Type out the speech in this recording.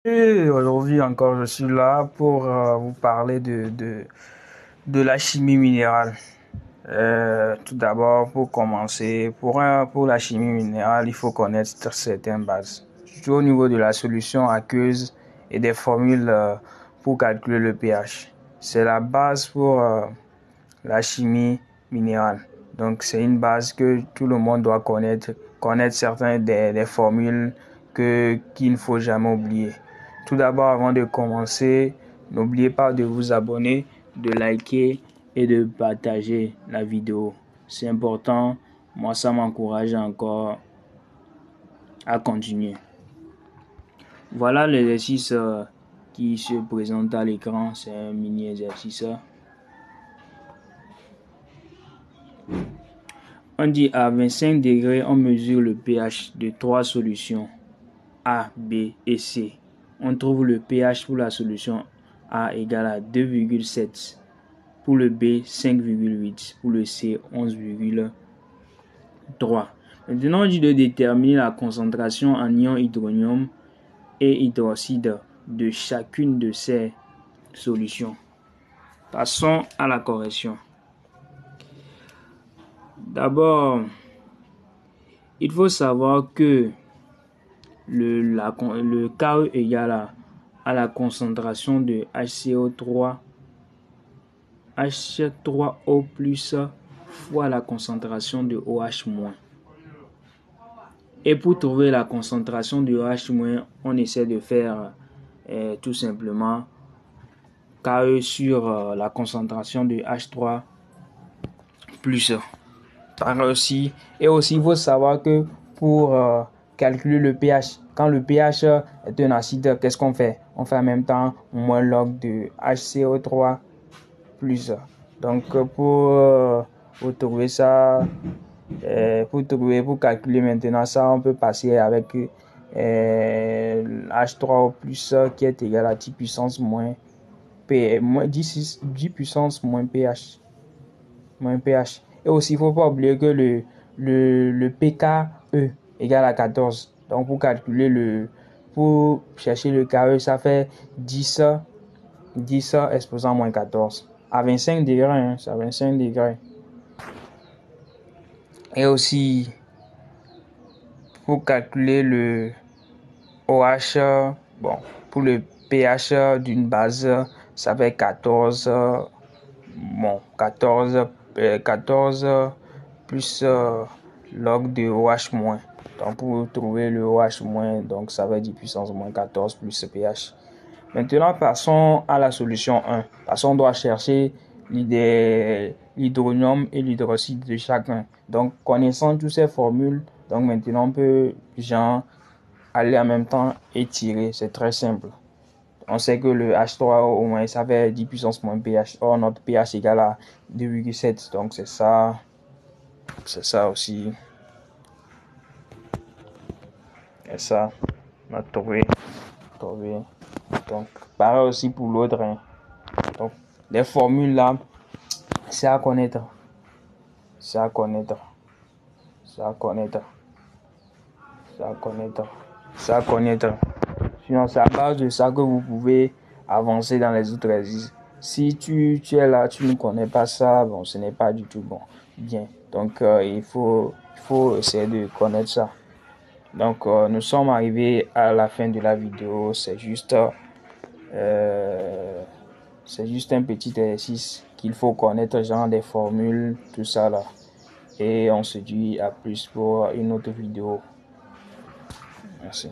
Et aujourd'hui encore, je suis là pour vous parler de la chimie minérale. Tout d'abord, pour commencer, pour la chimie minérale, il faut connaître certaines bases, surtout au niveau de la solution aqueuse et des formules pour calculer le pH. C'est la base pour la chimie minérale. Donc, c'est une base que tout le monde doit connaître certaines des formules qu'il ne faut jamais oublier. Tout d'abord, avant de commencer, n'oubliez pas de vous abonner, de liker et de partager la vidéo. C'est important. Moi, ça m'encourage encore à continuer. Voilà l'exercice qui se présente à l'écran. C'est un mini exercice. On dit à 25 degrés, on mesure le pH de trois solutions A, B et C. On trouve le pH pour la solution A égale à 2,7, pour le B 5,8, pour le C 11,3. Maintenant, on dit de déterminer la concentration en ion hydronium et hydroxyde de chacune de ces solutions. Passons à la correction. D'abord, il faut savoir que le Ke égale à la concentration de H3O plus fois la concentration de OH-. Et pour trouver la concentration de OH-, on essaie de faire tout simplement Ke sur la concentration de H3 plus. Et aussi, il faut savoir que pour calculer le pH, quand le pH est un acide, qu'est-ce qu'on fait? On fait en même temps moins log de HCO3 plus. Donc, pour trouver ça, pour calculer maintenant ça, on peut passer avec H3O plus qui est égal à 10 puissance moins P, moins 10 puissance moins pH. Et aussi, il ne faut pas oublier que le pKe égale à 14. Donc, pour chercher le Ke, ça fait 10 exposant moins 14. À 25 degrés, hein, c'est à 25 degrés. Et aussi, pour calculer le OH, bon, pour le pH d'une base, ça fait 14. Bon, 14 plus log de OH-. Donc, pour trouver le OH-, donc ça va être 10 puissance moins 14 plus pH. Maintenant, passons à la solution 1. Parce qu'on doit chercher l'hydronium et l'hydroxyde de chacun. Donc, connaissant toutes ces formules, donc maintenant on peut aller en même temps et tirer. C'est très simple. On sait que le H3 au moins ça fait 10 puissance moins pH. Or notre pH égale à 2,7. Donc c'est ça aussi. Et ça, on a trouvé. Donc pareil aussi pour l'autre. Hein. Donc les formules là, c'est à connaître. Sinon, c'est à base de ça que vous pouvez avancer dans les autres exercices. Si tu es là, tu ne connais pas ça, bon, ce n'est pas du tout bon. Bien. Donc, il faut essayer de connaître ça. Donc, nous sommes arrivés à la fin de la vidéo. C'est juste un petit exercice qu'il faut connaître, genre des formules, tout ça là. Et on se dit à plus pour une autre vidéo. Merci.